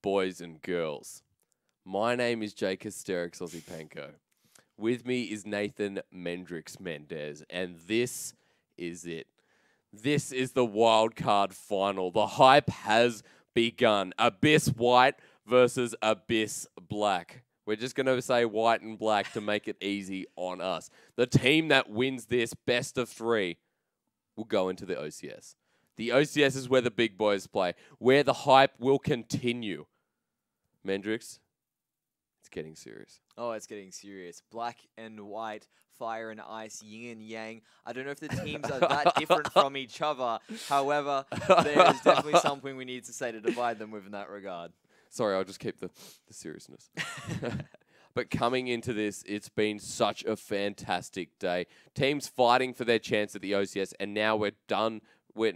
boys and girls? My name is Jake Hysterix Aussie Panko. With me is Nathan Mendrix Mendez, and this is it. This is the wildcard final. The hype has begun. Abyss White versus Abyss Black. We're just going to say white and black to make it easy on us. The team that wins this best of three will go into the OCS. The OCS is where the big boys play, where the hype will continue. Mendrix, it's getting serious. Oh, it's getting serious. Black and white, fire and ice, yin and yang. I don't know if the teams are that different from each other. However, there's definitely something we need to say to divide them with in that regard. Sorry, I'll just keep the seriousness. But coming into this, it's been such a fantastic day. Teams fighting for their chance at the OCS, and now we're done. Now we're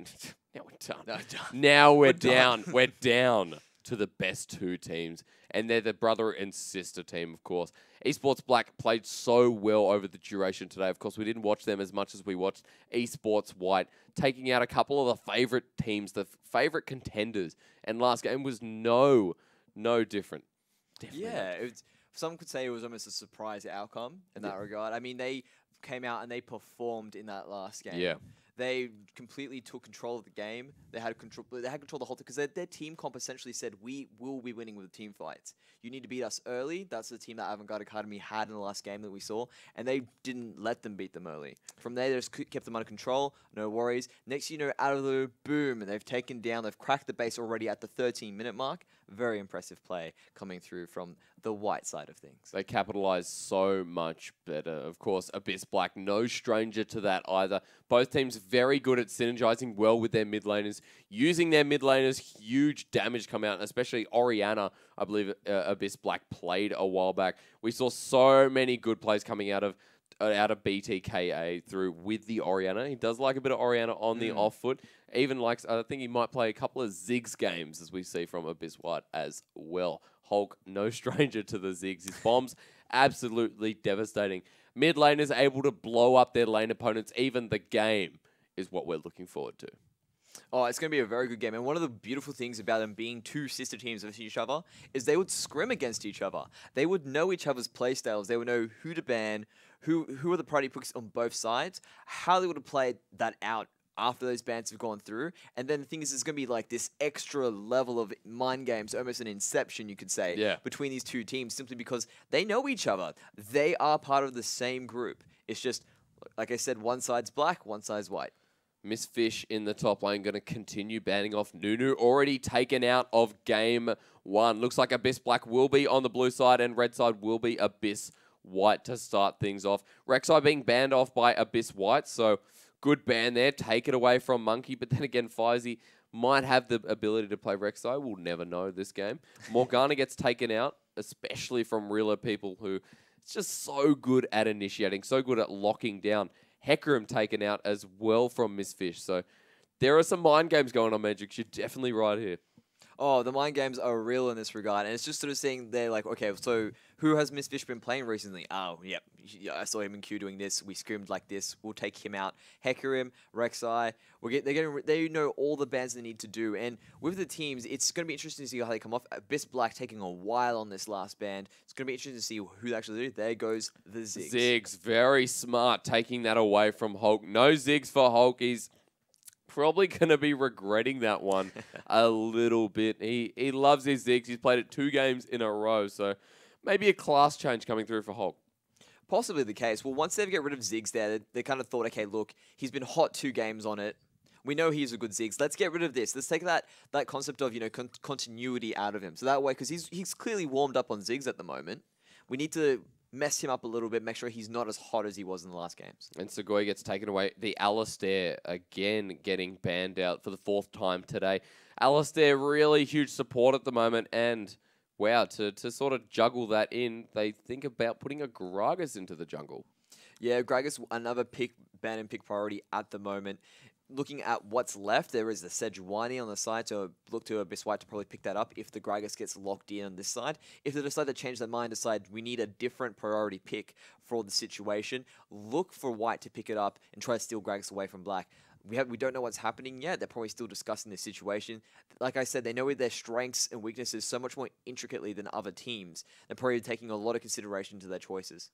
done. No, Now we're down. We're down to the best two teams, and they're the brother and sister team, of course. eSports Black played so well over the duration today. Of course, we didn't watch them as much as we watched eSports White, taking out a couple of the favorite teams, the favorite contenders, and last game was no different. Definitely yeah, some could say it was almost a surprise outcome in that regard. I mean, they came out and they performed in that last game. Yeah. They completely took control of the game. They had control. They had control of the whole thing because their team comp essentially said, "We will be winning with the team fights. You need to beat us early." That's the team that Avantgarde Academy had in the last game that we saw, and they didn't let them beat them early. From there, they just kept them under control. No worries. Next, out of the boom, they've taken down. They've cracked the base already at the 13-minute mark. Very impressive play coming through from the white side of things. They capitalized so much better. Of course, Abyss Black, no stranger to that either. Both teams very good at synergizing well with their mid laners, using their mid laners, huge damage come out, and especially Orianna, I believe Abyss Black played a while back. We saw so many good plays coming out of BTKA through with the Orianna. He does like a bit of Orianna on the off foot. Even likes, I think he might play a couple of Ziggs games, as we see from Abyss White as well. Hulk, no stranger to the Ziggs. His bombs, absolutely devastating. Mid laners able to blow up their lane opponents. Even the game is what we're looking forward to. Oh, it's going to be a very good game. And one of the beautiful things about them being two sister teams of each other is they would scrim against each other. They would know each other's playstyles. They would know who to ban, who are the priority picks on both sides, how they would have played that out after those bans have gone through. And then the thing is, it's going to be like this extra level of mind games, almost an inception, you could say, between these two teams, simply because they know each other. They are part of the same group. It's just, like I said, one side's black, one side's white. Miss Fish in the top lane going to continue banning off Nunu, already taken out of game one. Looks like Abyss Black will be on the blue side and red side will be Abyss White to start things off. Rek'Sai being banned off by Abyss White, so good ban there. Take it away from Monkey, but then again, Faizy might have the ability to play Rek'Sai. We'll never know this game. Morgana gets taken out, especially from realer people who it's just so good at initiating, so good at locking down. Hecarim taken out as well from Miss Fish. So there are some mind games going on, Magic. You're definitely right here. Oh, the mind games are real in this regard. And it's just sort of saying they're like, okay, so who has Miss Fish been playing recently? Oh, yep. I saw him in Q doing this. We scrimmed like this. We'll take him out. Hecarim, Rek'Sai. They know all the bans they need to do. And with the teams, it's going to be interesting to see how they come off. Abyss Black taking a while on this last band. It's going to be interesting to see who they actually do. There goes the Ziggs. Ziggs, very smart, taking that away from Hulk. No Ziggs for Hulk. He's probably going to be regretting that one a little bit. He loves his Ziggs. He's played it 2 games in a row. So maybe a class change coming through for Hulk. Possibly the case. Well, once they get rid of Ziggs there, they kind of thought, okay, look, he's been hot 2 games on it. We know he's a good Ziggs. Let's get rid of this. Let's take that concept of, continuity out of him. So that way, because he's clearly warmed up on Ziggs at the moment, we need to mess him up a little bit, make sure he's not as hot as he was in the last games. And Segoy gets taken away. The Alistair, again, getting banned out for the 4th time today. Alistair, really huge support at the moment, and wow, to sort of juggle that in, they think about putting a Gragas into the jungle. Yeah, Gragas, another ban and pick priority at the moment. Looking at what's left, there is the Sejuani on the side to look to Abyss White to probably pick that up if the Gragas gets locked in on this side. If they decide to change their mind, decide we need a different priority pick for the situation, look for White to pick it up and try to steal Gragas away from Black. We don't know what's happening yet. They're probably still discussing the situation. Like I said, they know their strengths and weaknesses so much more intricately than other teams. They're probably taking a lot of consideration to their choices.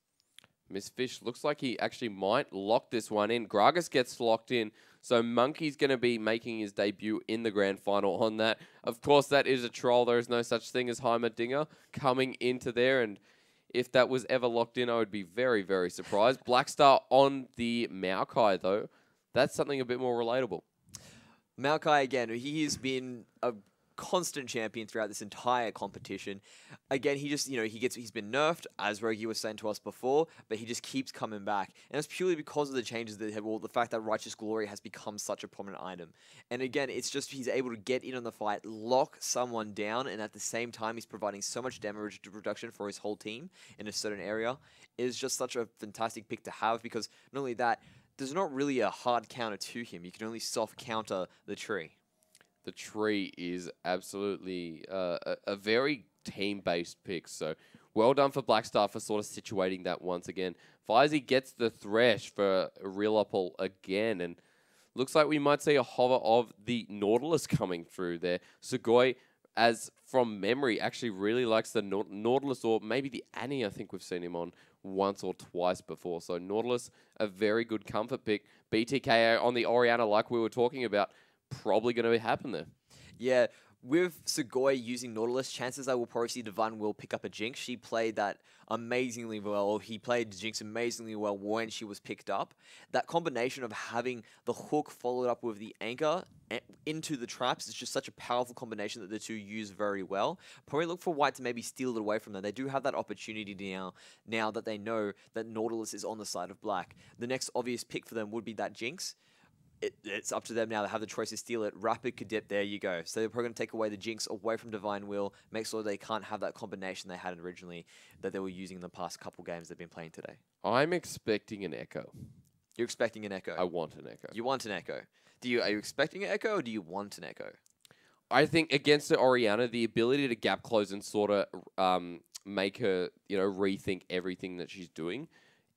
Miss Fish looks like he actually might lock this one in. Gragas gets locked in, so Monkey's going to be making his debut in the grand final on that. Of course, that is a troll. There is no such thing as Heimerdinger coming into there, and if that was ever locked in, I would be very, very surprised. Blackstar on the Maokai, though. That's something a bit more relatable. Maokai, again, he has been a constant champion throughout this entire competition. Again, he just, he's been nerfed, as Rogi was saying to us before, but he just keeps coming back. And it's purely because of the changes that have, the fact that Righteous Glory has become such a prominent item. And again, it's just he's able to get in on the fight, lock someone down, and at the same time, he's providing so much damage reduction for his whole team in a certain area. It is just such a fantastic pick to have, because not only that, there's not really a hard counter to him. You can only soft counter the tree. The tree is absolutely a very team-based pick. So well done for Blackstar for sort of situating that once again. Fizzy gets the Thresh for Real again. And looks like we might see a hover of the Nautilus coming through there. Sugoi, as from memory, actually really likes the Nautilus, or maybe the Annie. I think we've seen him on once or twice before. So Nautilus, a very good comfort pick. BTKO on the Orianna, like we were talking about, probably going to happen there. Yeah, with Sugoi using Nautilus, chances are we'll probably see Divine Will pick up a Jinx. She played that amazingly well, or he played Jinx amazingly well when she was picked up. That combination of having the hook followed up with the anchor into the traps is just such a powerful combination that the two use very well. Probably look for White to maybe steal it away from them. They do have that opportunity now that they know that Nautilus is on the side of Black. The next obvious pick for them would be that Jinx. It's up to them now to have the choice to steal it. Rapid Cadet, there you go. So they're probably going to take away the Jinx away from Divine Will, make sure they can't have that combination they had originally that they were using in the past couple games they've been playing today. I'm expecting an Echo. You're expecting an Echo? I want an Echo. You want an Echo. Are you expecting an Echo, or do you want an Echo? I think against the Orianna, the ability to gap close and sort of make her, rethink everything that she's doing,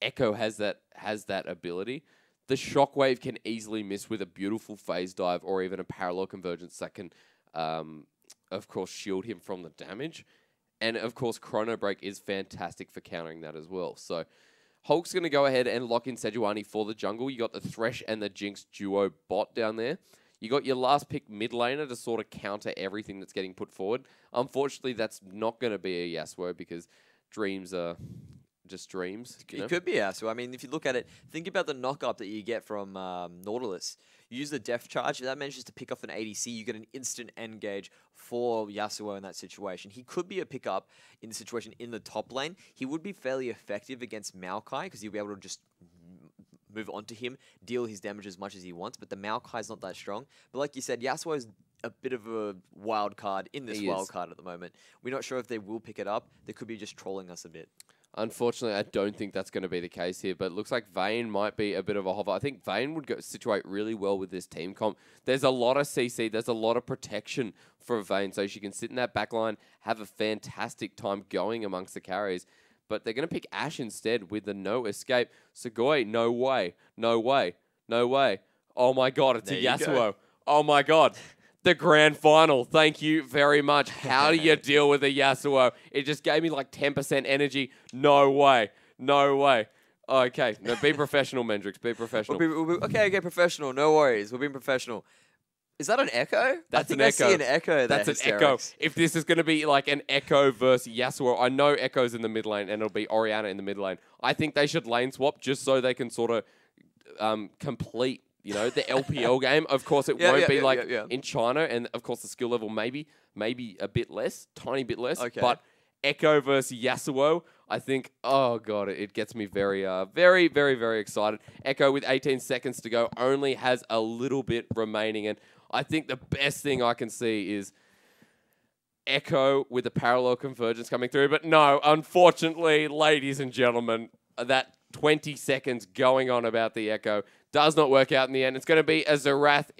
Echo has that ability. The Shockwave can easily miss with a beautiful phase dive or even a parallel convergence that can, of course, shield him from the damage. And, of course, Chrono Break is fantastic for countering that as well. So Hulk's going to go ahead and lock in Sejuani for the jungle. You got the Thresh and the Jinx duo bot down there. You got your last pick mid laner to sort of counter everything that's getting put forward. Unfortunately, that's not going to be a Yasuo because dreams are just dreams. It could be Yasuo. I mean, if you look at it, think about the knock-up that you get from Nautilus. You use the Def Charge. If that manages to pick off an ADC, you get an instant engage for Yasuo in that situation. He could be a pickup in the situation in the top lane. He would be fairly effective against Maokai because you'll be able to just move on to him, deal his damage as much as he wants, but the Maokai is not that strong. But like you said, Yasuo is a bit of a wild card in this wild card at the moment. We're not sure if they will pick it up. They could be just trolling us a bit. Unfortunately, I don't think that's going to be the case here, but it looks like Vayne might be a bit of a hover. I think Vayne would situate really well with this team comp. There's a lot of CC. There's a lot of protection for Vayne, so she can sit in that back line, have a fantastic time going amongst the carries. But they're going to pick Ashe instead with the no escape. Sugoi, no way, no way, no way. Oh my God, it's a Yasuo. Oh my God. The grand final. Thank you very much. How do you deal with a Yasuo? It just gave me like 10% energy. No way. No way. Okay. No, be professional, Mendrix. Be professional. Okay, professional. No worries. We're being professional. Is that an Echo? That's an Echo. I see an Echo there. That's an Echo. If this is going to be like an Echo versus Yasuo, I know Echo's in the mid lane and it'll be Orianna in the mid lane. I think they should lane swap just so they can sort of complete the LPL game. Of course, it won't be like in China, and of course the skill level maybe a bit less, tiny bit less. Okay. But Echo versus Yasuo, I think, oh God, it gets me very, very, very, very excited. Echo with 18 seconds to go only has a little bit remaining, and I think the best thing I can see is Echo with the parallel convergence coming through. But no, unfortunately, ladies and gentlemen, that 20 seconds going on about the Echo does not work out in the end. It's going to be a Xerath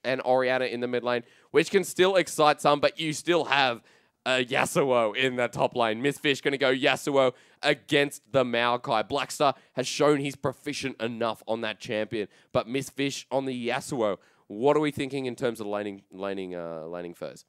and Orianna in the mid lane, which can still excite some, but you still have Yasuo in the top lane. Mistfish going to go Yasuo against the Maokai. Blackstar has shown he's proficient enough on that champion, but Mistfish on the Yasuo. What are we thinking in terms of laning first?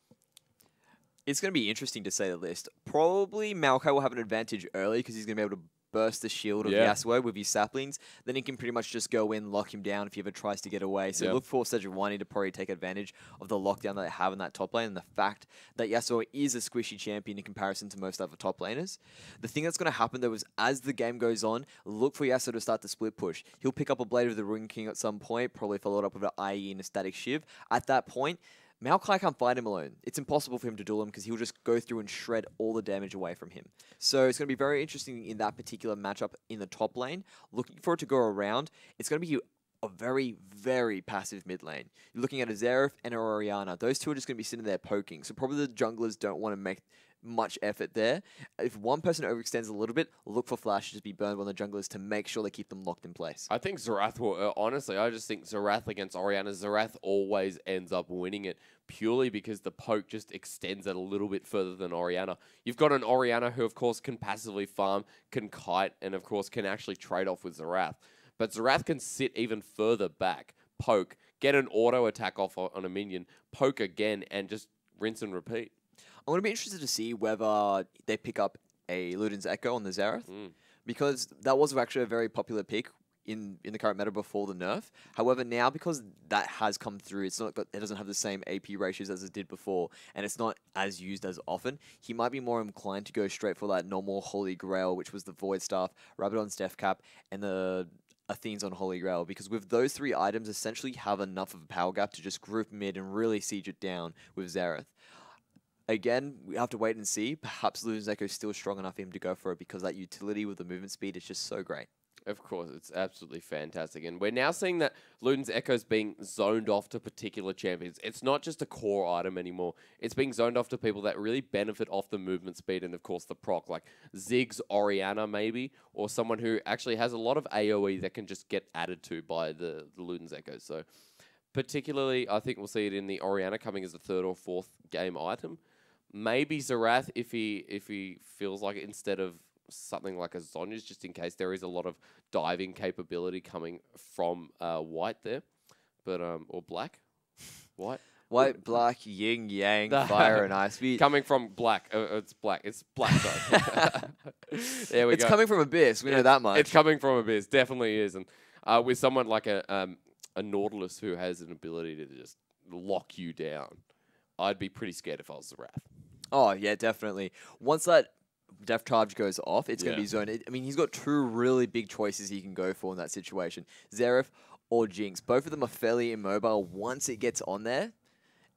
It's going to be interesting to say the least. Probably Maokai will have an advantage early because he's going to be able to burst the shield of Yasuo with his saplings. Then he can pretty much just go in, lock him down if he ever tries to get away. So look for Sejuani to probably take advantage of the lockdown that they have in that top lane and the fact that Yasuo is a squishy champion in comparison to most other top laners. The thing that's going to happen though is as the game goes on, look for Yasuo to start the split push. He'll pick up a Blade of the Ruin King at some point, probably followed up with an IE and a Static Shiv. At that point, Maokai can't fight him alone. It's impossible for him to duel him because he'll just go through and shred all the damage away from him. So it's going to be very interesting in that particular matchup in the top lane. Looking for it to go around, it's going to be a very, very passive mid lane. You're looking at a Xerath and an Orianna. Those two are just going to be sitting there poking. So probably the junglers don't want to make much effort there. If one person overextends a little bit, look for flashes to be burned on the junglers to make sure they keep them locked in place. I think Xerath will, honestly, I just think Xerath against Orianna, Xerath always ends up winning it purely because the poke just extends it a little bit further than Orianna. You've got an Orianna who, of course, can passively farm, can kite, and, of course, can actually trade off with Xerath. But Xerath can sit even further back, poke, get an auto attack off on a minion, poke again, and just rinse and repeat. I'm going to be interested to see whether they pick up a Luden's Echo on the Xerath, because that was actually a very popular pick in the current meta before the nerf. However, now because that has come through, it doesn't have the same AP ratios as it did before, and it's not as used as often. He might be more inclined to go straight for that normal Holy Grail, which was the Void Staff, Rabadon's Death Cap, and the Athene's on Holy Grail, because with those three items, essentially have enough of a power gap to just group mid and really siege it down with Xerath. Again, we have to wait and see. Perhaps Luden's Echo is still strong enough for him to go for it because that utility with the movement speed is just so great. Of course, it's absolutely fantastic. And we're now seeing that Luden's Echo is being zoned off to particular champions. It's not just a core item anymore. It's being zoned off to people that really benefit off the movement speed and, of course, the proc, like Ziggs, Orianna maybe, or someone who actually has a lot of AoE that can just get added to by the Luden's Echo. So particularly, I think we'll see it in the Orianna coming as a third or fourth game item. Maybe Xerath if he feels like it, instead of something like a Zhonya's, just in case there is a lot of diving capability coming from white there, but or black, white, black, yin, yang, fire, and ice. Coming from black, it's black. It's black. There we go. It's coming from Abyss. We know that much. It's coming from Abyss, definitely is, and with someone like a Nautilus who has an ability to just lock you down, I'd be pretty scared if I was Xerath. Oh, yeah, definitely. Once that Death Charge goes off, it's going to be zoned. I mean, he's got two really big choices he can go for in that situation. Xerath or Jinx. Both of them are fairly immobile once it gets on there.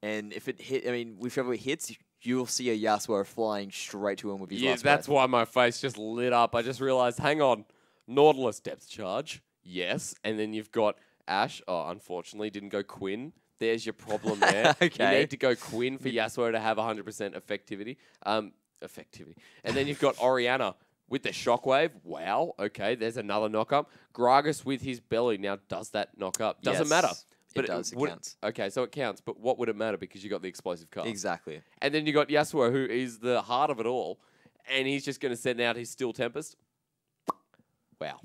And if it hit, I mean, whichever it hits, you'll see a Yasuo flying straight to him with his last that's breath. why my face just lit up. I just realized, hang on, Nautilus Depth Charge, yes. And then you've got Ashe. Oh, unfortunately, didn't go Quinn. There's your problem there. Okay. You need to go Quinn for Yasuo to have 100% effectivity. And then you've got Orianna with the Shockwave. Wow. Okay, there's another knock-up. Gragas with his belly. Now, does that knock up? Doesn't matter. But it does. It counts. Okay, so it counts. But what would it matter because you got the explosive card? Exactly. And then you got Yasuo, who is the heart of it all. And he's just going to send out his Steel Tempest. Wow.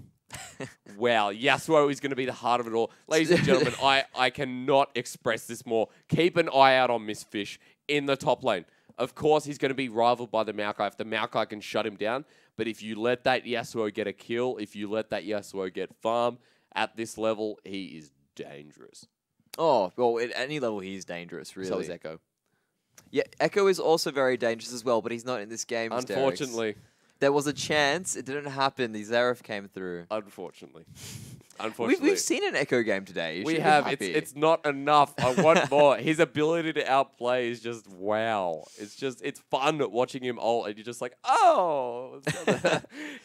Wow, Yasuo is going to be the heart of it all. Ladies and gentlemen, I cannot express this more. Keep an eye out on Mistfish in the top lane. Of course, he's going to be rivaled by the Maokai if the Maokai can shut him down. But if you let that Yasuo get a kill, if you let that Yasuo get farm, at this level, he is dangerous. Oh, well, at any level, he's dangerous, really. So is Echo. Yeah, Echo is also very dangerous as well, but he's not in this game. Unfortunately. There was a chance. It didn't happen. The Xerath came through. Unfortunately. Unfortunately. We've seen an Echo game today. We have. It's not enough. I want more. His ability to outplay is just wow. It's fun watching him ult, and you're just like, oh.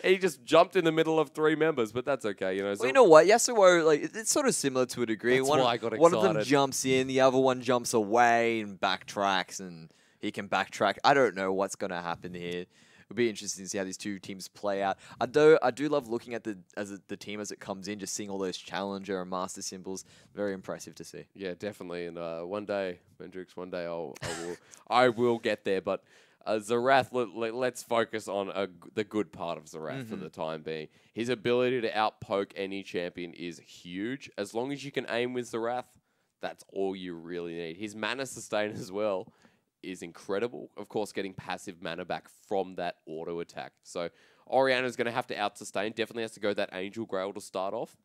He just jumped in the middle of three members, but that's okay. So well, you know what? Yasuo, like, it's sort of similar to a degree. That's why I got excited. One of them jumps in, the other one jumps away and backtracks, and he can backtrack. I don't know what's going to happen here. It'll be interesting to see how these two teams play out. I do love looking at the team as it comes in, just seeing all those challenger and master symbols. Very impressive to see. Yeah, definitely. And one day, Mendrix, I will get there. But Zerath, let's focus on the good part of Zerath for the time being. His ability to outpoke any champion is huge. As long as you can aim with Zerath, that's all you really need. His mana sustain as well is incredible. Of course, getting passive mana back from that auto attack. So Orianna's going to have to out-sustain. Definitely has to go that Angel Grail to start off.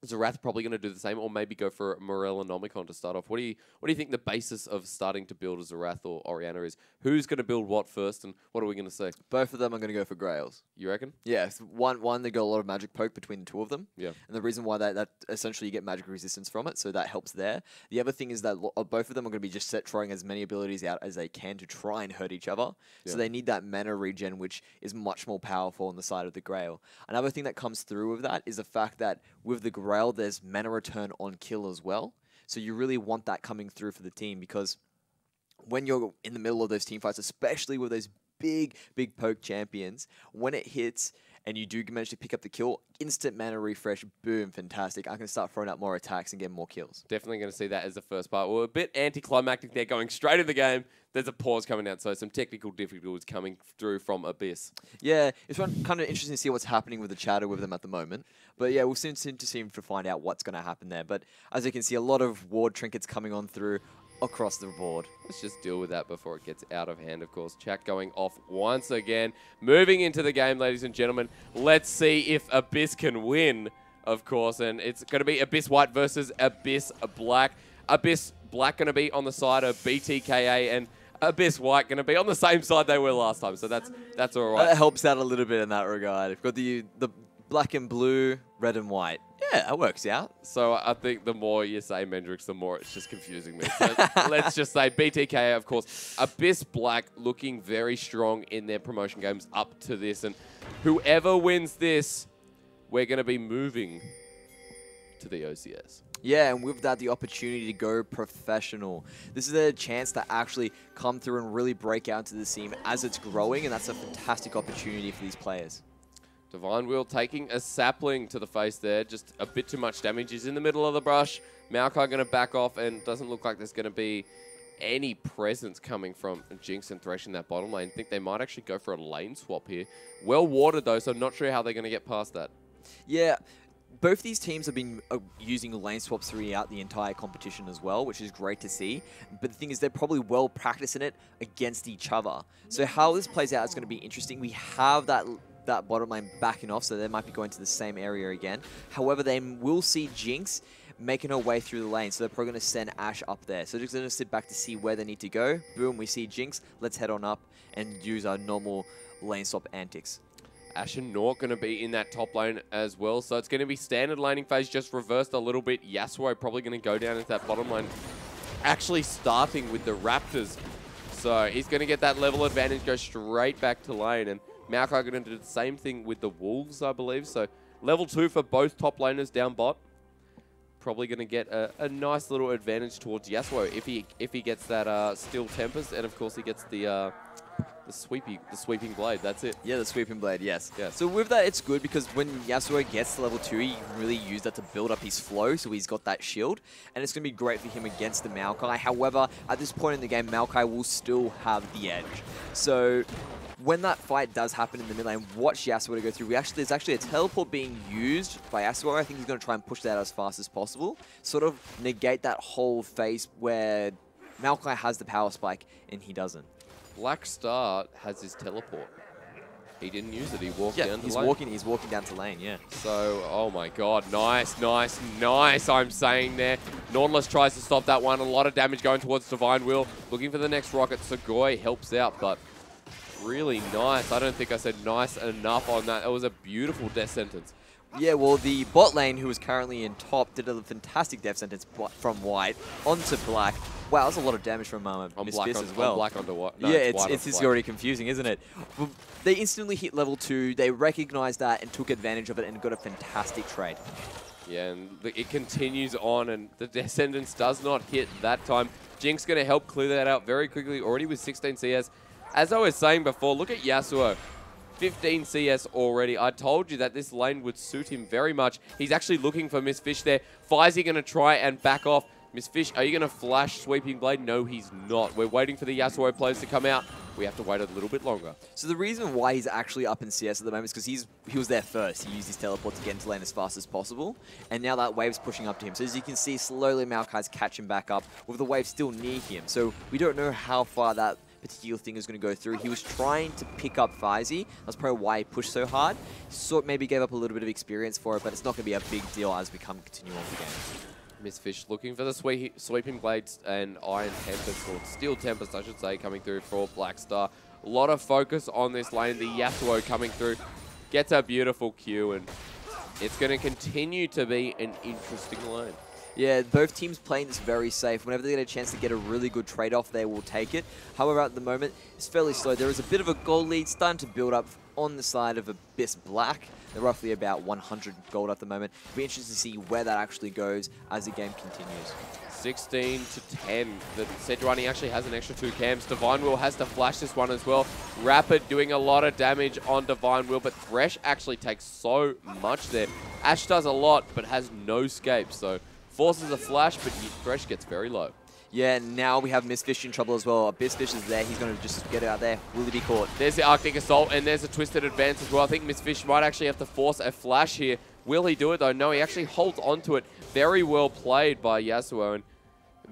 Zerath probably going to do the same, or maybe go for Morellonomicon to start off. What do you think the basis of starting to build a Zerath or Orianna is? Who's going to build what first, and what are we going to say? Both of them are going to go for Grails. You reckon? Yeah, one they got a lot of magic poke between the two of them. Yeah. And the reason why that essentially you get magic resistance from it, so that helps there. The other thing is that both of them are going to be just throwing as many abilities out as they can to try and hurt each other. Yeah. So they need that mana regen, which is much more powerful on the side of the Grail. Another thing that comes through with that is the fact that with the Grail, there's mana return on kill as well. So you really want that coming through for the team, because when you're in the middle of those team fights, especially with those big poke champions, when it hits and you do manage to pick up the kill, instant mana refresh, boom, fantastic. I can start throwing out more attacks and get more kills. Definitely going to see that as the first part. We're a bit anticlimactic there, going straight in the game. There's a pause coming out, so some technical difficulties coming through from Abyss. Yeah, it's kind of interesting to see what's happening with the chatter with them at the moment. But yeah, we'll soon to find out what's going to happen there. But as you can see, a lot of ward trinkets coming on through across the board. Let's just deal with that before it gets out of hand, of course. Chat going off once again. Moving into the game, ladies and gentlemen. Let's see if Abyss can win, of course. And it's going to be Abyss White versus Abyss Black. Abyss Black going to be on the side of BTKA, and Abyss White going to be on the same side they were last time. So that's all right. That helps out a little bit in that regard. We've got the black and blue, red and white. Yeah, that works out. So I think the more you say Mendrix, the more it's just confusing me. So let's just say BTK, of course. Abyss Black looking very strong in their promotion games up to this. And whoever wins this, we're going to be moving to the OCS. Yeah, and with that, the opportunity to go professional. This is a chance to actually come through and really break out into the scene as it's growing, and that's a fantastic opportunity for these players. Divine Will taking a sapling to the face there. Just a bit too much damage. He's in the middle of the brush. Maokai going to back off, and doesn't look like there's going to be any presence coming from Jinx and Thresh in that bottom lane. I think they might actually go for a lane swap here. Well watered though, so I'm not sure how they're going to get past that. Yeah, both these teams have been using lane swaps throughout the entire competition as well, which is great to see. But the thing is, they're probably well practiced in it against each other. So how this plays out is going to be interesting. We have that bottom lane backing off, so they might be going to the same area again. However, they will see Jinx making her way through the lane, so they're probably going to send Ashe up there. So just going to sit back to see where they need to go. Boom, we see Jinx. Let's head on up and use our normal lane swap antics. Ashe and Nort going to be in that top lane as well, so it's going to be standard laning phase, just reversed a little bit. Yasuo probably going to go down into that bottom lane, actually starting with the Raptors. So he's going to get that level advantage, go straight back to lane, and Maokai going to do the same thing with the Wolves, I believe. So level 2 for both top laners down bot. Probably going to get a nice little advantage towards Yasuo if he gets that Steel Tempest, and of course he gets the sweeping blade. That's it. Yeah, the sweeping blade. Yes. So with that, it's good because when Yasuo gets to level 2, he can really use that to build up his flow. So he's got that shield, and it's going to be great for him against the Maokai. However, at this point in the game, Maokai will still have the edge. So when that fight does happen in the mid lane, watch Yasuo to go through. There's actually a teleport being used by Yasuo. I think he's going to try and push that as fast as possible. Sort of negate that whole phase where Maokai has the power spike and he doesn't. Black Star has his teleport. He didn't use it. He walked down to lane. He's walking down to lane, yeah. So, oh my god. Nice, I'm saying there. Nautilus tries to stop that one. A lot of damage going towards Divine Will. Looking for the next rocket. Sugoi helps out, but really nice. I don't think I said nice enough on that. It was a beautiful death sentence. Yeah, well, the bot lane, who was currently in top, did a fantastic death sentence from white onto black. Wow, that's a lot of damage from Miss Fist as well. On black onto white. No, yeah, it's already confusing, isn't it? Well, they instantly hit level 2. They recognized that and took advantage of it and got a fantastic trade. Yeah, and it continues on, and the death sentence does not hit that time. Jinx going to help clear that out very quickly, already with 16 CS. As I was saying before, look at Yasuo. 15 CS already. I told you that this lane would suit him very much. He's actually looking for Miss Fish there. Faizy going to try and back off. Miss Fish, are you going to flash Sweeping Blade? No, he's not. We're waiting for the Yasuo players to come out. we have to wait a little bit longer. So the reason why he's actually up in CS at the moment is because he was there first. He used his teleport to get into lane as fast as possible, and now that wave's pushing up to him. So as you can see, slowly Maokai's catching back up with the wave still near him. So we don't know how far that particular thing is going to go through. He was trying to pick up FiZi. That's probably why he pushed so hard. Sort maybe gave up a little bit of experience for it, but it's not going to be a big deal as we continue on the game. Mistfish looking for the sweeping blades and Iron Tempest, or Steel Tempest I should say, coming through for Blackstar. A lot of focus on this lane. The Yasuo coming through, gets a beautiful Q, and it's going to continue to be an interesting lane. Yeah, both teams playing this very safe. Whenever they get a chance to get a really good trade-off, they will take it. However, at the moment, it's fairly slow. There is a bit of a gold lead starting to build up on the side of Abyss Black. They're roughly about 100 gold at the moment. It'll be interesting to see where that actually goes as the game continues. 16 to 10. The Sejuani actually has an extra 2 cams. Divine Will has to flash this one as well. Rapid doing a lot of damage on Divine Will, but Thresh actually takes so much there. Ashe does a lot, but has no scape, so forces a flash, but Thresh gets very low. Yeah, now we have Mistfish in trouble as well. Abyssfish is there. He's going to just get it out there. Will he be caught? There's the Arctic Assault, and there's a Twisted Advance as well. I think Mistfish might actually have to force a flash here. Will he do it, though? No, he actually holds onto it. Very well played by Yasuo, and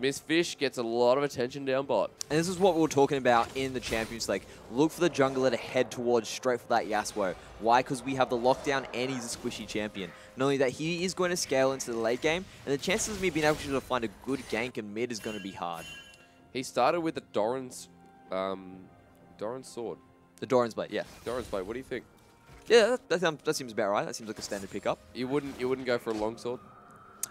Mistfish gets a lot of attention down bot. And this is what we were talking about in the Champions League. Look for the jungler to head towards straight for that Yasuo. Why? Because we have the lockdown and he's a squishy champion. Not only that, he is going to scale into the late game, and the chances of me being able to find a good gank in mid is going to be hard. He started with the Doran's sword. The Doran's Blade, yeah. Doran's Blade, what do you think? Yeah, that seems about right. That seems like a standard pickup. You wouldn't go for a long sword?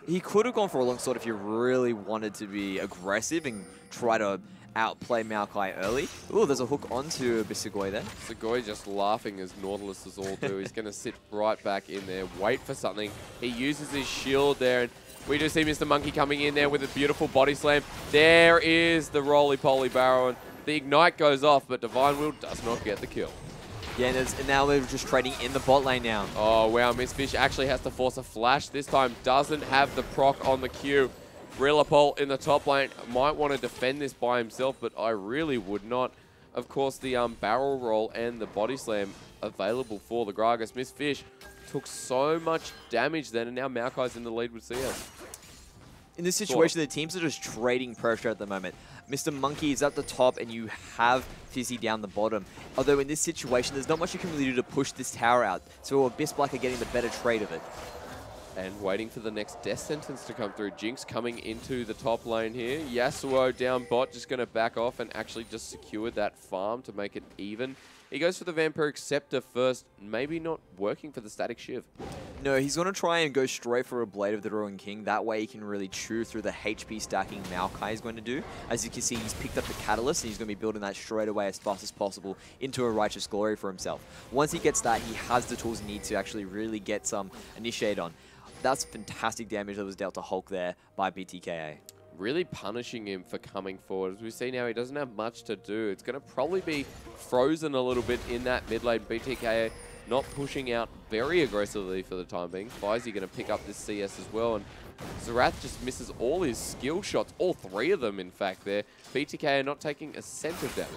He could have gone for a long sword if you really wanted to be aggressive and try to outplay Maokai early. Ooh, there's a hook onto Bisagoi there. Bisagoi just laughing as Nautilus is all do. He's going to sit right back in there, wait for something. He uses his shield there, and we do see Mr. Monkey coming in there with a beautiful body slam. There is the roly-poly barrel, and the ignite goes off, but Divine Will does not get the kill. Yeah, and now they're just trading in the bot lane now. Oh, wow. Mistfish actually has to force a flash. This time doesn't have the proc on the Q. Rilapol in the top lane might want to defend this by himself, but I really would not. Of course, the barrel roll and the body slam available for the Gragas. Mistfish took so much damage then, and now Maokai's in the lead with CS. In this situation, the teams are just trading pressure at the moment. Mr. Monkey is at the top, and you have Fizzy down the bottom. Although in this situation, there's not much you can really do to push this tower out. So Abyss Black are getting the better trade of it. And waiting for the next death sentence to come through. Jinx coming into the top lane here. Yasuo down bot, just going to back off and actually just secure that farm to make it even. He goes for the Vampiric Scepter first, maybe not working for the Static Shiv. No, he's going to try and go straight for a Blade of the Ruined King. That way he can really chew through the HP stacking Maokai is going to do. As you can see, he's picked up the Catalyst, and he's going to be building that straight away as fast as possible into a Righteous Glory for himself. Once he gets that, he has the tools he needs to actually really get some Initiate on. That's fantastic damage that was dealt to Hulk there by BTKA. Really punishing him for coming forward. As we see now, he doesn't have much to do. It's going to probably be frozen a little bit in that mid lane. BTKA not pushing out very aggressively for the time being. FiZi going to pick up this CS as well, and Xerath just misses all his skill shots, all 3 of them in fact there. BTKA not taking a cent of damage.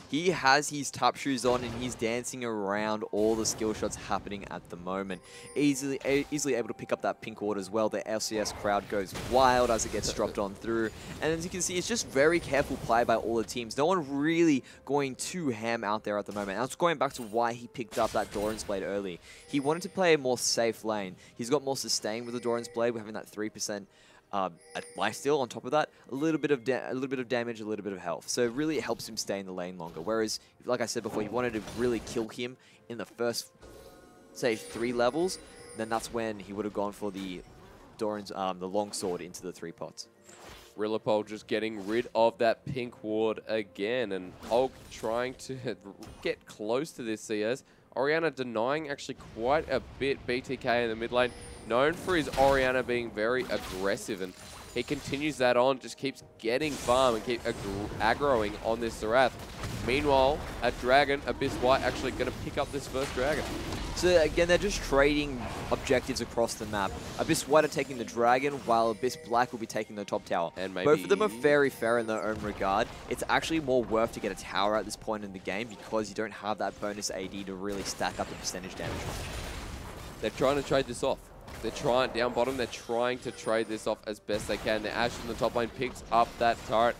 He has his tap shoes on, and he's dancing around all the skill shots happening at the moment. Easily able to pick up that pink ward as well. The LCS crowd goes wild as it gets dropped on through. And as you can see, it's just very careful play by all the teams. No one really going too ham out there at the moment. And that's going back to why he picked up that Doran's Blade early. He wanted to play a more safe lane. He's got more sustain with the Doran's Blade. We're having that 3% lifesteal on top of that, a little bit of damage, a little bit of health. So really it helps him stay in the lane longer. Whereas, like I said before, you wanted to really kill him in the first, say, 3 levels, then that's when he would have gone for the Doran's, the longsword into the 3 pots. Rilapol just getting rid of that pink ward again, and Hulk trying to get close to this CS. Orianna denying actually quite a bit. BTK in the mid lane, known for his Orianna being very aggressive, and He continues that on, just keeps getting farm and keep aggroing on this Zerath. Meanwhile, a Dragon, Abyss White, actually going to pick up this first Dragon. So again, they're just trading objectives across the map. Abyss White are taking the Dragon, while Abyss Black will be taking the top tower. And maybe both of them are very fair in their own regard. It's actually more worth to get a tower at this point in the game because you don't have that bonus AD to really stack up the percentage damage. They're trying to trade this off. They're trying, down bottom, they're trying to trade this off as best they can. The Ashe in the top lane picks up that turret.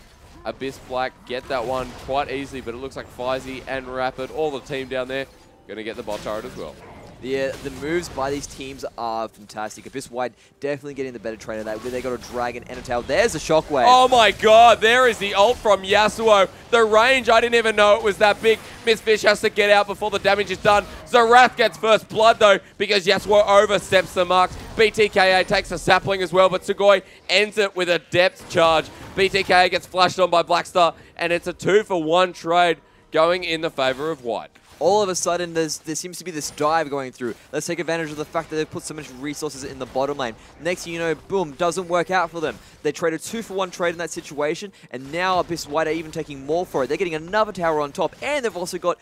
Abyss Black get that one quite easily, but it looks like Faizy and Rapid, all the team down there, going to get the bot turret as well. Yeah, the moves by these teams are fantastic. Abyss White definitely getting the better trade of that. Where they got a Dragon and a tower. There's a Shockwave. Oh my god, there is the ult from Yasuo. The range, I didn't even know it was that big. Mistfish has to get out before the damage is done. Zerath gets first blood though, because Yasuo oversteps the marks. BTKA takes a sapling as well, but Sugoi ends it with a depth charge. BTKA gets flashed on by Blackstar, and it's a 2-for-1 trade going in the favor of White. All of a sudden, there seems to be this dive going through. Let's take advantage of the fact that they've put so much resources in the bottom lane. Next thing you know, boom, doesn't work out for them. They trade a 2-for-1 trade in that situation, and now Abyss White are even taking more for it. They're getting another tower on top, and they've also got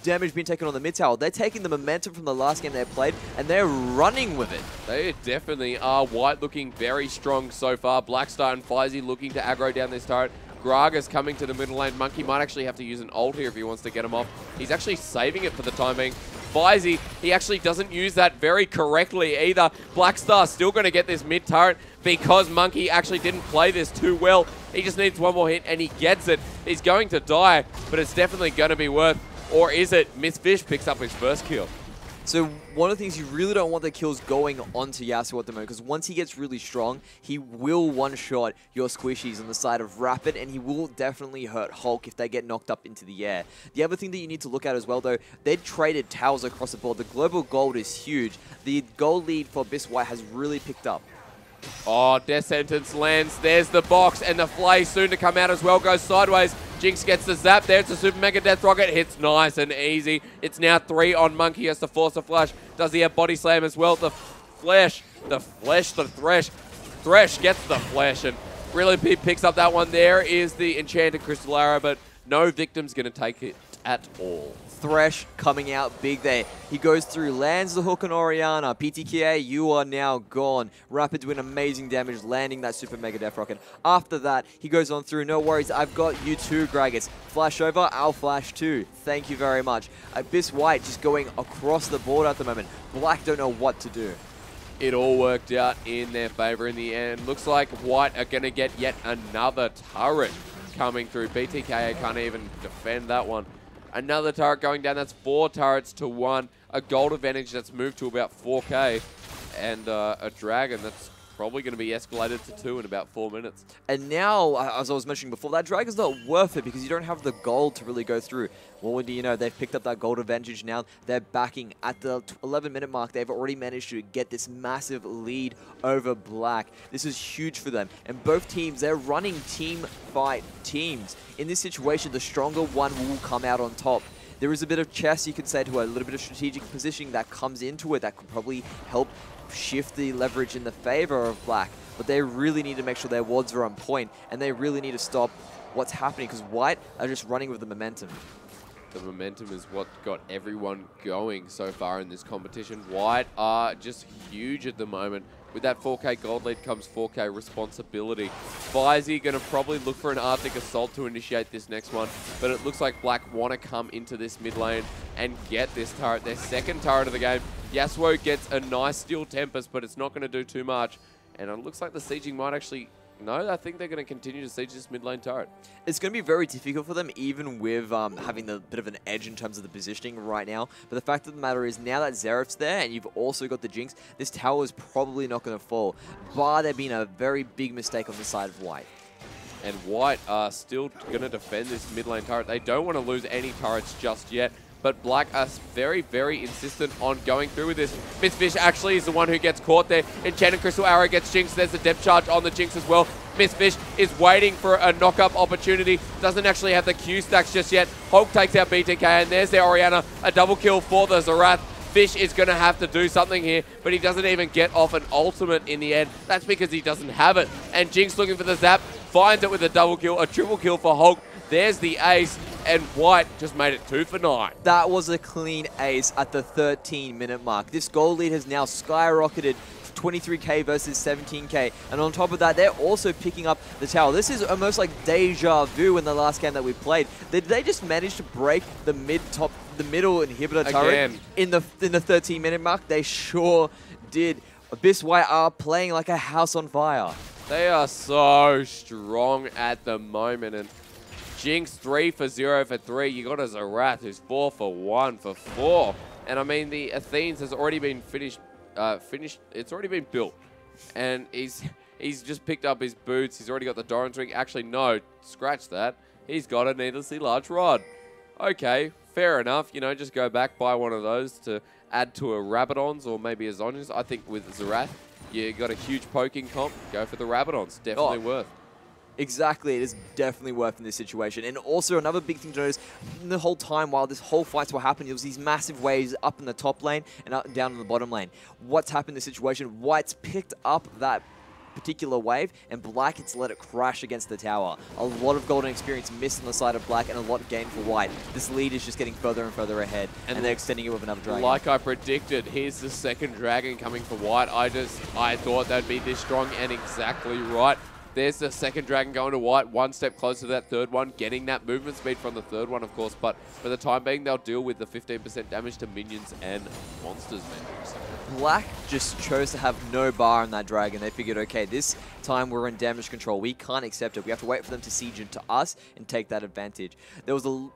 damage being taken on the mid tower. They're taking the momentum from the last game they played, and they're running with it. They definitely are. White looking very strong so far. Blackstar and Faizy looking to aggro down this turret. Graga's coming to the middle lane. Monkey might actually have to use an ult here if he wants to get him off. He's actually saving it for the time being. Faizy, he actually doesn't use that very correctly either. Blackstar still going to get this mid turret because Monkey actually didn't play this too well. He just needs one more hit and he gets it. He's going to die, but it's definitely going to be worth. Or is it? Mistfish picks up his first kill. So one of the things you really don't want the kills going onto Yasuo at the moment, because once he gets really strong, he will one-shot your squishies on the side of Rapid, and he will definitely hurt Hulk if they get knocked up into the air. The other thing that you need to look at as well, though, they traded towers across the board. The global gold is huge. The gold lead for Abyss White has really picked up. Oh, Death Sentence lands. There's the box, and the Flay soon to come out as well. Goes sideways. Jinx gets the zap. There's the Super Mega Death Rocket. Hits nice and easy. It's now 3 on Monkey. Has to force a flash. Does he have Body Slam as well? The Thresh. Thresh gets the flash and really picks up that one. There is the Enchanted Crystal Arrow, but no victim's going to take it at all. Thresh coming out big there. He goes through, lands the hook on Orianna. PTKA, you are now gone. Rapid doing amazing damage, landing that Super Mega Death Rocket. After that, he goes on through. No worries, I've got you too, Gragas. Flash over, I'll flash too. Thank you very much. Abyss White just going across the board at the moment. Black don't know what to do. It all worked out in their favor in the end. Looks like White are going to get yet another turret coming through. BTKA can't even defend that one. Another turret going down. That's 4 turrets to 1. A gold advantage that's moved to about 4k. And a Dragon that's probably going to be escalated to 2 in about 4 minutes. And now, as I was mentioning before, that Dragon's not worth it because you don't have the gold to really go through. Well, do you know, they've picked up that gold advantage now. They're backing at the 11-minute mark. They've already managed to get this massive lead over Black. This is huge for them. And both teams, they're running team fight teams. In this situation, the stronger one will come out on top. There is a bit of chess, you could say, to a little bit of strategic positioning that comes into it that could probably help shift the leverage in the favor of Black. But they really need to make sure their wards are on point, and they really need to stop what's happening because White are just running with the momentum. The momentum is what got everyone going so far in this competition. White are just huge at the moment. With that 4k gold lead comes 4k responsibility. Faizy going to probably look for an Arctic Assault to initiate this next one, but it looks like Black want to come into this mid lane and get this turret, their second turret of the game. Yasuo gets a nice Steel Tempest, but it's not going to do too much. And it looks like the sieging might actually... No, I think they're going to continue to siege this mid lane turret. It's going to be very difficult for them, even with having the bit of an edge in terms of the positioning right now. But the fact of the matter is, now that Zerath's there and you've also got the Jinx, this tower is probably not going to fall. Bar there being a very big mistake on the side of White. And White are still going to defend this mid lane turret. They don't want to lose any turrets just yet. But Black are very, very insistent on going through with this. Mistfish actually is the one who gets caught there. Enchanted Crystal Arrow gets Jinx. There's the depth charge on the Jinx as well. Mistfish is waiting for a knock-up opportunity. Doesn't actually have the Q stacks just yet. Hulk takes out BTK, and there's their Orianna. A double kill for the Zerath. Fish is going to have to do something here, but he doesn't even get off an ultimate in the end. That's because he doesn't have it. And Jinx looking for the zap, finds it with a double kill, a triple kill for Hulk. There's the ace, and White just made it 2 for 9. That was a clean ace at the 13-minute mark. This gold lead has now skyrocketed to 23k versus 17k. And on top of that, they're also picking up the tower. This is almost like deja vu in the last game that we played. Did they just manage to break the middle inhibitor turret in the 13-minute mark? They sure did. Abyss White are playing like a house on fire. They are so strong at the moment, and Jinx 3 for 0 for 3. You got a Zerath who's 4 for 1 for 4. And I mean, the Athenes has already been finished. It's already been built. And he's just picked up his boots. He's already got the Doran's ring. Actually, no, scratch that. He's got a needlessly large rod. Okay, fair enough. You know, just go back, buy one of those to add to a Rabadons or maybe a Zhonya's. I think with Zerath, you got a huge poking comp. Go for the Rabadons. Definitely worth. Exactly, it is definitely worth in this situation. And also another big thing to notice, the whole time while this whole fights were happening, there was these massive waves up in the top lane and up and down in the bottom lane. What's happened in this situation? White's picked up that particular wave, and Black has let it crash against the tower. A lot of golden experience missed on the side of Black and a lot gained for White. This lead is just getting further and further ahead, and they're extending it with another dragon. Like I predicted, here's the second dragon coming for White. I thought they'd be this strong, and exactly right. There's the second dragon going to White, one step closer to that third one, getting that movement speed from the third one, of course, but for the time being, they'll deal with the 15% damage to minions and monsters, man. Black just chose to have no bar on that dragon. They figured, okay, this time we're in damage control. We can't accept it. We have to wait for them to siege into us and take that advantage. There was a...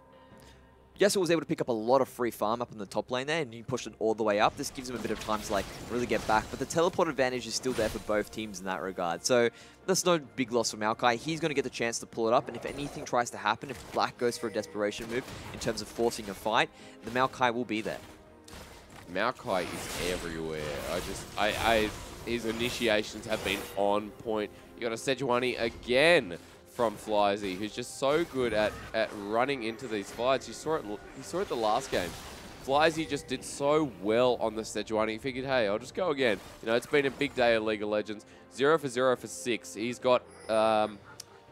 Yasuo was able to pick up a lot of free farm up in the top lane there, and he pushed it all the way up. This gives him a bit of time to like really get back, but the teleport advantage is still there for both teams in that regard. So that's no big loss for Maokai. He's going to get the chance to pull it up, and if anything tries to happen, if Black goes for a desperation move in terms of forcing a fight, the Maokai will be there. Maokai is everywhere. His initiations have been on point. You got a Sejuani again from Flyzy, who's just so good at running into these fights. You saw it the last game. Flyzy just did so well on the Sejuani. He figured, hey, I'll just go again. You know, it's been a big day of League of Legends. 0 for 0 for 6. He's got,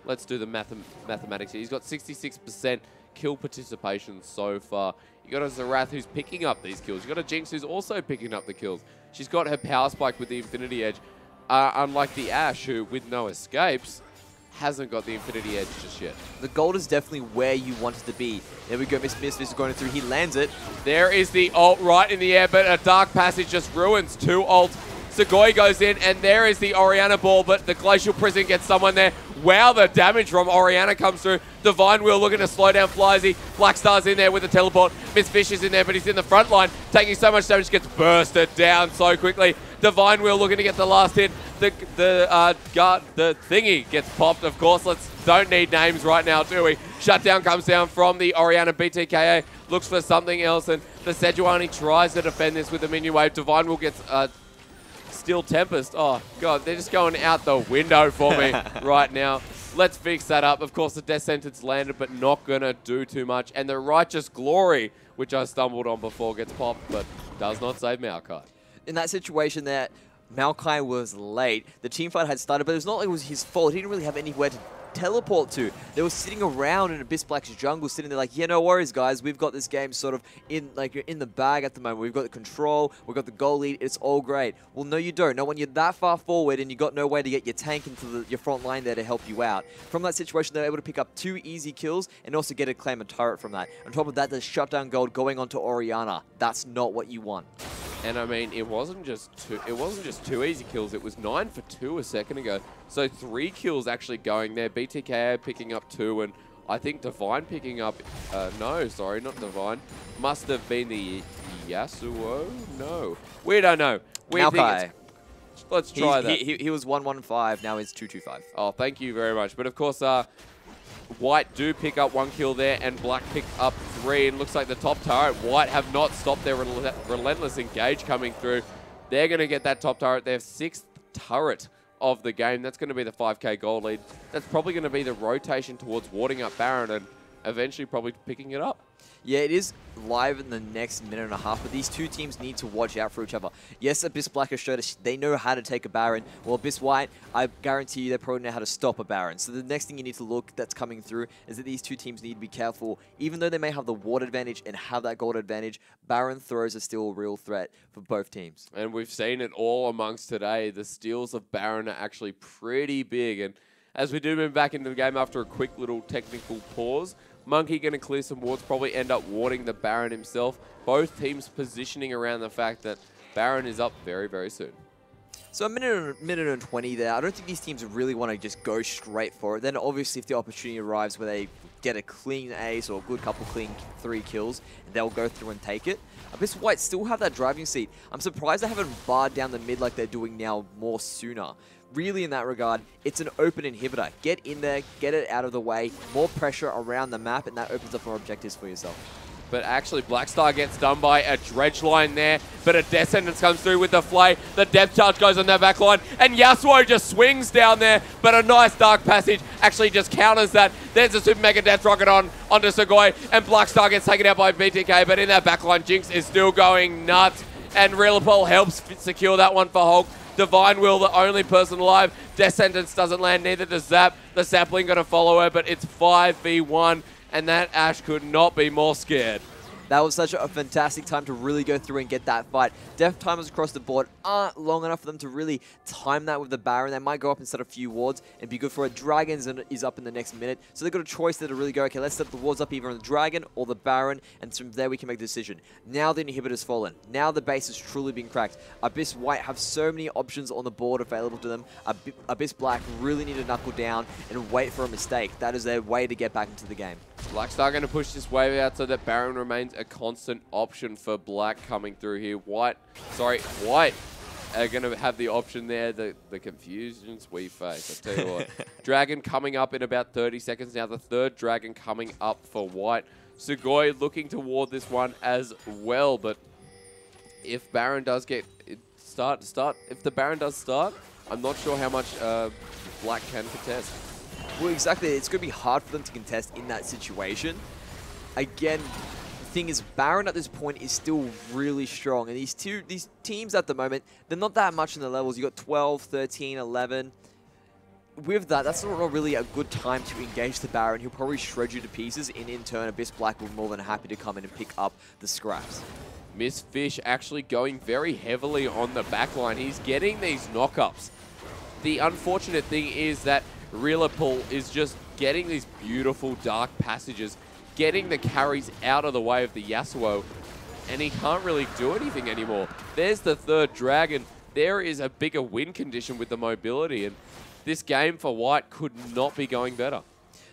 let's do the mathematics here. He's got 66% kill participation so far. You got a Zerath who's picking up these kills. You got a Jinx who's also picking up the kills. She's got her power spike with the Infinity Edge. Unlike the Ashe, who with no escapes, hasn't got the Infinity Edge just yet. The gold is definitely where you want it to be. There we go, Miss is going through. He lands it. There is the ult right in the air, but a Dark Passage just ruins 2 ults. Sugoi goes in, and there is the Orianna ball, but the Glacial Prison gets someone there. Wow, the damage from Orianna comes through. Divine Wheel looking to slow down Flyzy. Black Star's in there with the teleport. Miss Fish is in there, but he's in the front line, taking so much damage, gets bursted down so quickly. Divine Wheel looking to get the last hit. The thingy gets popped, of course. Don't need names right now, do we? Shutdown comes down from the Orianna. BTKA looks for something else, and the Sejuani tries to defend this with the minion wave. Divine Wheel gets Steel Tempest. Oh, God, they're just going out the window for me right now. Let's fix that up. Of course, the Death Sentence landed, but not going to do too much. And the Righteous Glory, which I stumbled on before, gets popped, but does not save Maokai. In that situation there, Maokai was late. The teamfight had started, but it's not like it was his fault. He didn't really have anywhere to teleport to. They were sitting around in Abyss Black's jungle, sitting there like, yeah, no worries, guys. We've got this game sort of in the bag at the moment. We've got the control. We've got the goal lead. It's all great. Well, no, you don't. Not when you're that far forward and you got no way to get your tank into your front line there to help you out. From that situation, they were able to pick up 2 easy kills and also get a claim a turret from that. On top of that, the shutdown gold going on to Orianna. That's not what you want. And I mean, it wasn't just 2 easy kills. It was 9 for 2 a second ago. So 3 kills actually going there. BTK picking up 2, and I think Divine picking up... no, sorry, not Divine. Must have been the Yasuo? No. We don't know. Maokai. Let's try that. He was 115, now he's 225. Oh, thank you very much. But of course, White do pick up 1 kill there, and Black pick up 3. And looks like the top turret, White have not stopped their relentless engage coming through. They're going to get that top turret. Their 6th turret of the game. That's going to be the 5k gold lead. That's probably going to be the rotation towards warding up Baron. And eventually probably picking it up. Yeah, it is live in the next minute and a half, but these two teams need to watch out for each other. Yes, Abyss Black has showed us they know how to take a Baron. Well, Abyss White, I guarantee you they probably know how to stop a Baron. So the next thing you need to look that's coming through is that these two teams need to be careful. Even though they may have the ward advantage and have that gold advantage, Baron throws are still a real threat for both teams. And we've seen it all amongst today. The steals of Baron are actually pretty big. And as we do move back into the game after a quick little technical pause, Monkey going to clear some wards, probably end up warding the Baron himself. Both teams positioning around the fact that Baron is up very, very soon. So a minute and 20 there. I don't think these teams really want to just go straight for it. Then obviously if the opportunity arrives where they get a clean ace or a good couple clean 3 kills, they'll go through and take it. Abyss White still have that driving seat. I'm surprised they haven't barred down the mid like they're doing now more sooner. Really, in that regard, it's an open inhibitor. Get in there, get it out of the way, more pressure around the map, and that opens up more objectives for yourself. But actually, Blackstar gets done by a dredge line there, but a Death Sentence comes through with the flay. The depth charge goes on their back line, and Yasuo just swings down there, but a nice Dark Passage actually just counters that. There's a Super Mega Death Rocket onto Sugoi, and Blackstar gets taken out by BTK, but in that back line, Jinx is still going nuts, and Rilipol helps secure that one for Hulk. Divine Will, the only person alive. Death Sentence doesn't land, neither does Zap. The Sapling going to follow her, but it's 5v1, and that Ashe could not be more scared. That was such a fantastic time to really go through and get that fight. Death timers across the board aren't long enough for them to really time that with the Baron. They might go up instead of a few wards and be good for it. Dragons is up in the next minute, so they've got a choice there to really go, okay, let's set the wards up either on the Dragon or the Baron, and from there we can make the decision. Now the inhibitor's fallen. Now the base has truly been cracked. Abyss White have so many options on the board available to them. Abyss Black really need to knuckle down and wait for a mistake. That is their way to get back into the game. Blackstar going to push this wave out so that Baron remains a constant option for Black coming through here. White are going to have the option there. The confusions we face, I tell you what. Dragon coming up in about 30 seconds now. The third Dragon coming up for White. Sugoi looking to ward this one as well, but if Baron does get if the Baron does start, I'm not sure how much Black can contest. Well, exactly. It's going to be hard for them to contest in that situation. Again, the thing is, Baron at this point is still really strong. And these teams at the moment, they're not that much in the levels. You got 12, 13, 11. With that, that's not really a good time to engage the Baron. He'll probably shred you to pieces. And in turn, Abyss Black will be more than happy to come in and pick up the scraps. Miss Fish actually going very heavily on the backline. He's getting these knockups. The unfortunate thing is that Rilipol is just getting these beautiful Dark Passages, getting the carries out of the way of the Yasuo, and he can't really do anything anymore. There's the third Dragon. There is a bigger win condition with the mobility, and this game for White could not be going better.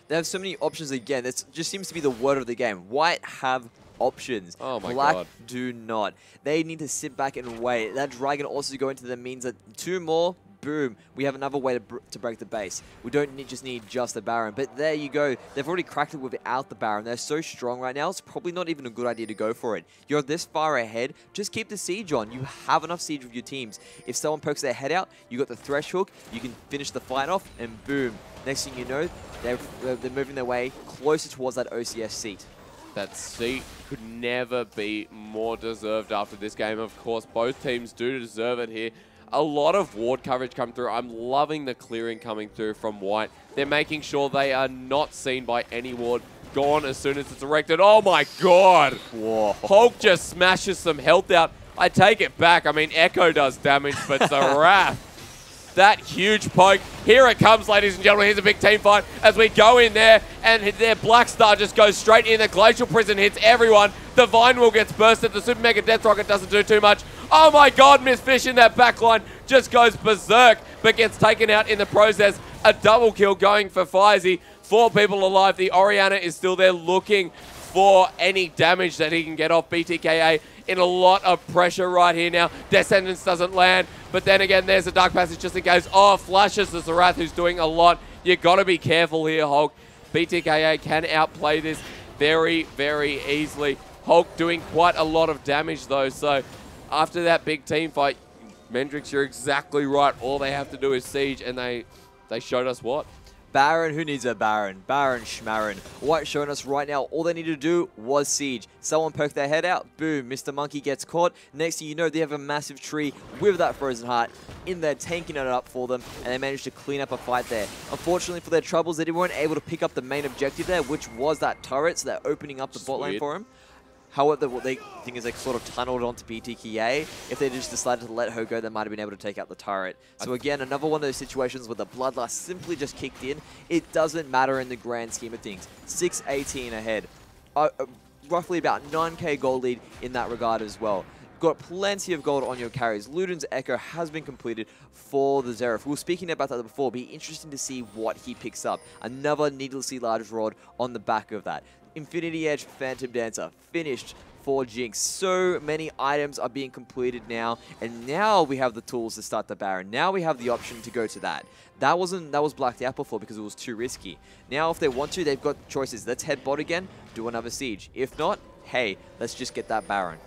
They have so many options again. It just seems to be the word of the game. White have options. Oh my Black God. do not. They need to sit back and wait. That Dragon also go into them means that 2 more, boom, we have another way to break the base. We don't just need just the Baron. But there you go. They've already cracked it without the Baron. They're so strong right now, it's probably not even a good idea to go for it. You're this far ahead, just keep the siege on. You have enough siege with your teams. If someone pokes their head out, you got the Thresh Hook, you can finish the fight off, and boom. Next thing you know, they're moving their way closer towards that OCS seat. That seat could never be more deserved after this game. Of course, both teams do deserve it here. A lot of ward coverage come through. I'm loving the clearing coming through from White. They're making sure they are not seen by any ward. Gone as soon as it's erected. Oh my God! Whoa. Hulk just smashes some health out. I take it back. I mean, Echo does damage, but Zaraf, that huge poke. Here it comes, ladies and gentlemen. Here's a big team fight as we go in there, and their Blackstar just goes straight in. The Glacial Prison hits everyone. The Vine Wheel gets bursted. The Super Mega Death Rocket doesn't do too much. Oh my God, Miss Fish in that backline just goes berserk, but gets taken out in the process. A double kill going for Faizy. 4 people alive. The Orianna is still there looking for any damage that he can get off. BTKA in a lot of pressure right here now. Descendants doesn't land, but then again, there's a Dark Passage just in case. Oh, flashes the Zerath, who's doing a lot. You got to be careful here, Hulk. BTKA can outplay this very, very easily. Hulk doing quite a lot of damage though, so after that big team fight, Mendrix, you're exactly right. All they have to do is siege, and they showed us what. Baron, who needs a Baron? Baron Schmaron. White showing us right now, all they needed to do was siege. Someone poked their head out, boom, Mr. Monkey gets caught. Next thing you know, they have a massive tree with that Frozen Heart in there, tanking it up for them, and they managed to clean up a fight there. Unfortunately for their troubles, they weren't able to pick up the main objective there, which was that turret, so they're opening up the bot lane for him. However, what they think is they sort of tunneled onto BTKA. If they just decided to let her go, they might have been able to take out the turret. So again, another one of those situations where the Bloodlust simply just kicked in. It doesn't matter in the grand scheme of things. 6-18 ahead. Roughly about 9k gold lead in that regard as well. Got plenty of gold on your carries. Luden's Echo has been completed for the Xerath. We were speaking about that before. Be interesting to see what he picks up. Another needlessly large rod on the back of that. Infinity Edge Phantom Dancer finished for Jinx. So many items are being completed now, and now we have the tools to start the Baron. Now we have the option to go to that. That was blacked out before because it was too risky. Now if they want to, they've got choices. Let's head bot again, do another siege. If not, hey, let's just get that Baron.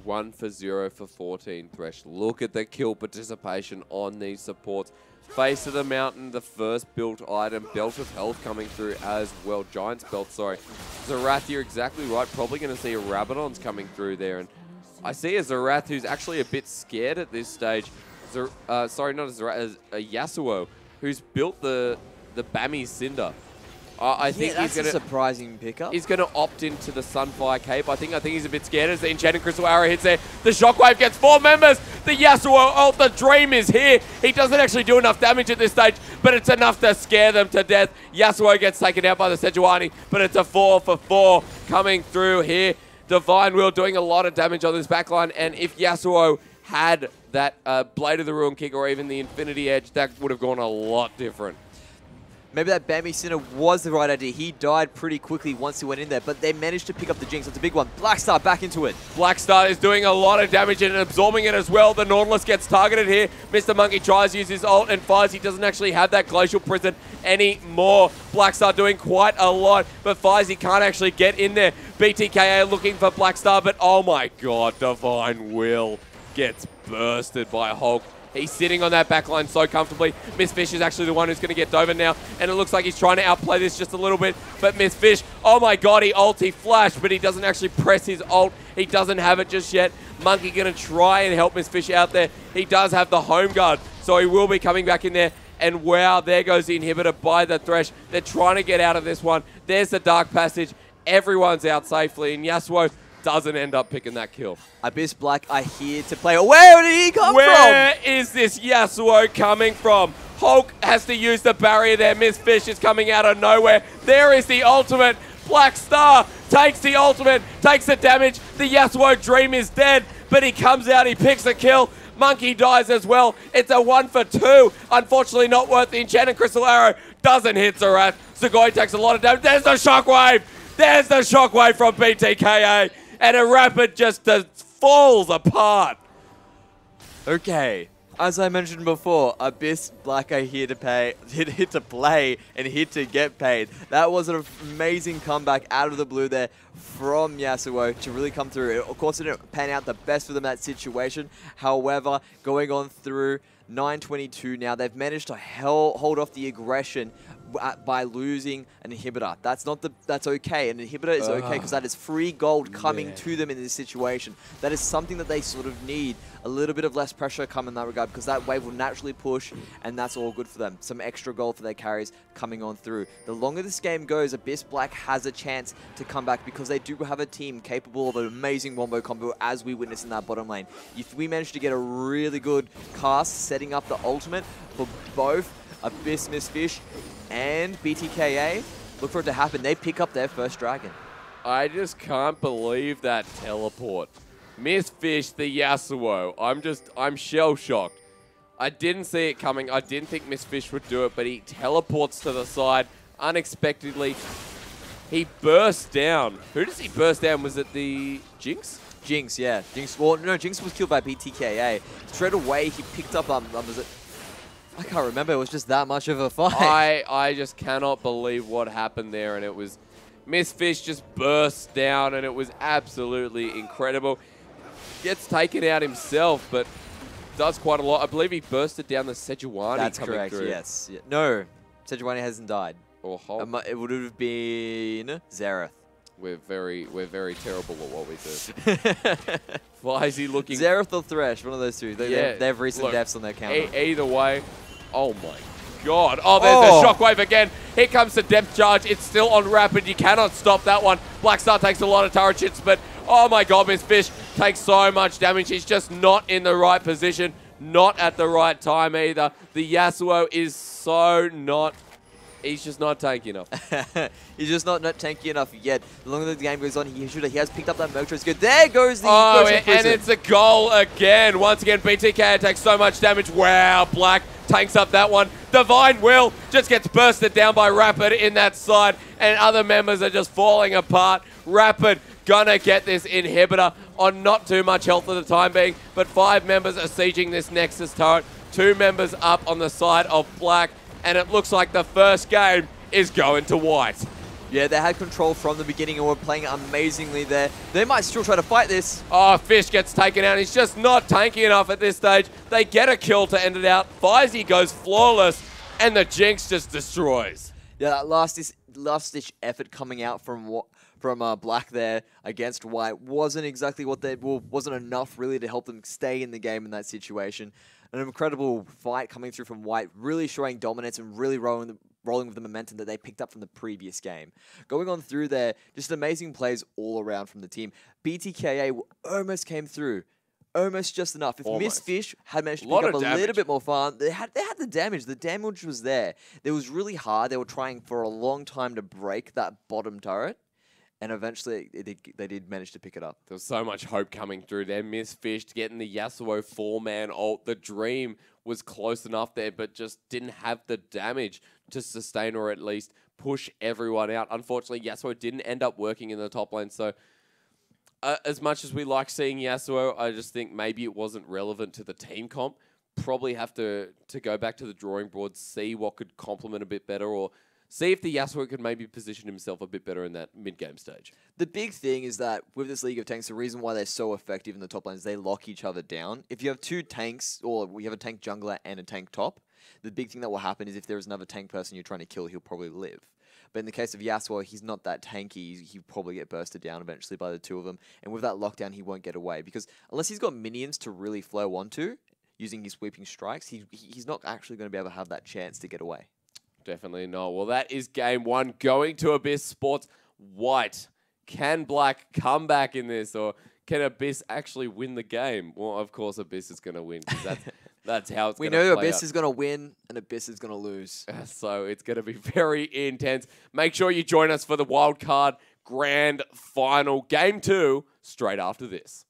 1 for 0 for 14 Thresh. Look at the kill participation on these supports. Face of the Mountain, the first built item. Belt of Health coming through as well. Giant's Belt, sorry. Zerath, you're exactly right. Probably going to see a Rabadon's coming through there. And I see a Zerath who's actually a bit scared at this stage. Sorry, not a Zerath, a Yasuo, who's built the Bammy Cinder. I think that's he's going a surprising pickup. He's going to opt into the Sunfire Cape. I think he's a bit scared as the Enchanted Crystal Arrow hits there. The Shockwave gets 4 members. The Yasuo ult, the Dream is here. He doesn't actually do enough damage at this stage, but it's enough to scare them to death. Yasuo gets taken out by the Sejuani, but it's a 4 for 4 coming through here. Divine Will doing a lot of damage on this backline, and if Yasuo had that Blade of the Ruin kick or even the Infinity Edge, that would have gone a lot different. Maybe that Bambi Sinner was the right idea. He died pretty quickly once he went in there, but they managed to pick up the Jinx. That's a big one. Blackstar back into it. Blackstar is doing a lot of damage and absorbing it as well. The Nautilus gets targeted here. Mr. Monkey tries to use his ult and fires. He doesn't actually have that Glacial Prison anymore. Blackstar doing quite a lot, but fires, he can't actually get in there. BTKA looking for Blackstar, but oh my god, Divine Will gets bursted by Hulk. He's sitting on that backline so comfortably. Miss Fish is actually the one who's going to get dove in now, and it looks like he's trying to outplay this just a little bit. But Miss Fish, oh my god, he flashed, but he doesn't actually press his ult. He doesn't have it just yet. Monkey going to try and help Miss Fish out there. He does have the home guard, so he will be coming back in there. And wow, there goes the inhibitor by the Thresh. They're trying to get out of this one. There's the Dark Passage. Everyone's out safely, and Yasuo doesn't end up picking that kill. Abyss Black are here to play. Where did he come from? Where is this Yasuo coming from? Hulk has to use the barrier there. Miss Fish is coming out of nowhere. There is the ultimate. Black Star takes the ultimate, takes the damage. The Yasuo Dream is dead, but he comes out, he picks the kill. Monkey dies as well. It's a 1 for 2. Unfortunately, not worth the Enchanted Crystal Arrow. Doesn't hit Zerath. Sugoi takes a lot of damage. There's the Shockwave. There's the Shockwave from BTKA. And a Rapid just falls apart. Okay. As I mentioned before, Abyss Black are here to play and here to get paid. That was an amazing comeback out of the blue there from Yasuo to really come through. Of course, it didn't pan out the best for them in that situation. However, going on through 9:22 now, they've managed to hold off the aggression by losing an inhibitor. That's okay. An inhibitor is okay because that is free gold coming to them in this situation. That is something that they sort of need. A little bit of less pressure come in that regard because that wave will naturally push, and that's all good for them. Some extra gold for their carries coming on through. The longer this game goes, Abyss Black has a chance to come back because they do have a team capable of an amazing wombo combo as we witnessed in that bottom lane. If we manage to get a really good cast setting up the ultimate for both Abyss, Miss Fish, and BTKA, look for it to happen. They pick up their first dragon. I just can't believe that teleport. Miss Fish, the Yasuo. I'm shell-shocked. I didn't see it coming. I didn't think Miss Fish would do it, but he teleports to the side unexpectedly. He bursts down. Who does he burst down? Was it the Jinx? Jinx, yeah. Jinx. Well, no, Jinx was killed by BTKA. Straight away, he picked up, was it? I can't remember. It was just that much of a fight. I just cannot believe what happened there, and it was Miss Fish just burst down, and it was absolutely incredible. Gets taken out himself, but does quite a lot. I believe he bursted down the Sejuani. That's coming correct, through. yes. Yeah. No, Sejuani hasn't died. Or Hulk. It would have been Xerath. We're very terrible at what we do. Why is he looking? Xerath or Thresh, one of those two. They have recent deaths on their counter. Either way, oh my god. Oh, there's a shockwave again. Here comes the depth charge. It's still on Rapid. You cannot stop that one. Blackstar takes a lot of turret hits, but oh my god, Miss Fish takes so much damage. He's just not in the right position, not at the right time either. The Yasuo is so not... He's just not tanky enough. He's just not tanky enough yet. The longer the game goes on, he has picked up that Motor. It's good. There goes the and it's a goal again. Once again, BTK takes so much damage. Wow, Black tanks up that one. Divine Will just gets bursted down by Rapid in that side, and other members are just falling apart. Rapid gonna get this inhibitor on not too much health for the time being, but 5 members are sieging this Nexus turret. 2 members up on the side of Black, and it looks like the first game is going to White. Yeah, they had control from the beginning and were playing amazingly there. They might still try to fight this. Oh, Fish gets taken out. He's just not tanky enough at this stage. They get a kill to end it out. Faizy goes flawless, and the Jinx just destroys. Yeah, that last-ditch effort coming out from Black there against White wasn't exactly what wasn't enough really to help them stay in the game in that situation. An incredible fight coming through from White, really showing dominance and really rolling with the momentum that they picked up from the previous game. Going on through there, just amazing plays all around from the team. BTKA almost came through. Almost just enough. If Miss Fish had managed to pick up a little bit more farm, they had the damage. The damage was there. It was really hard. They were trying for a long time to break that bottom turret. And eventually, they did manage to pick it up. There was so much hope coming through there. Miss Fish getting the Yasuo 4-man ult. The dream was close enough there, but just didn't have the damage to sustain or at least push everyone out. Unfortunately, Yasuo didn't end up working in the top lane. So as much as we like seeing Yasuo, I just think maybe it wasn't relevant to the team comp. Probably have to go back to the drawing board, see what could complement a bit better, or see if the Yasuo could maybe position himself a bit better in that mid-game stage. The big thing is that with this League of Tanks, the reason why they're so effective in the top lane is they lock each other down. If you have 2 tanks, or we have a tank jungler and a tank top, the big thing that will happen is if there is another tank person you're trying to kill, he'll probably live. But in the case of Yasuo, he's not that tanky. He'll probably get bursted down eventually by the 2 of them. And with that lockdown, he won't get away. Because unless he's got minions to really flow onto, using his sweeping strikes, he's not actually going to be able to have that chance to get away. Definitely not. Well, that is game 1 going to Abyss Sports. White. Can Black come back in this, or can Abyss actually win the game? Well, of course, Abyss is going to win, because that's how it's going to play out. We know Abyss is going to win, and Abyss is going to lose. So it's going to be very intense. Make sure you join us for the Wildcard Grand Final, Game 2, straight after this.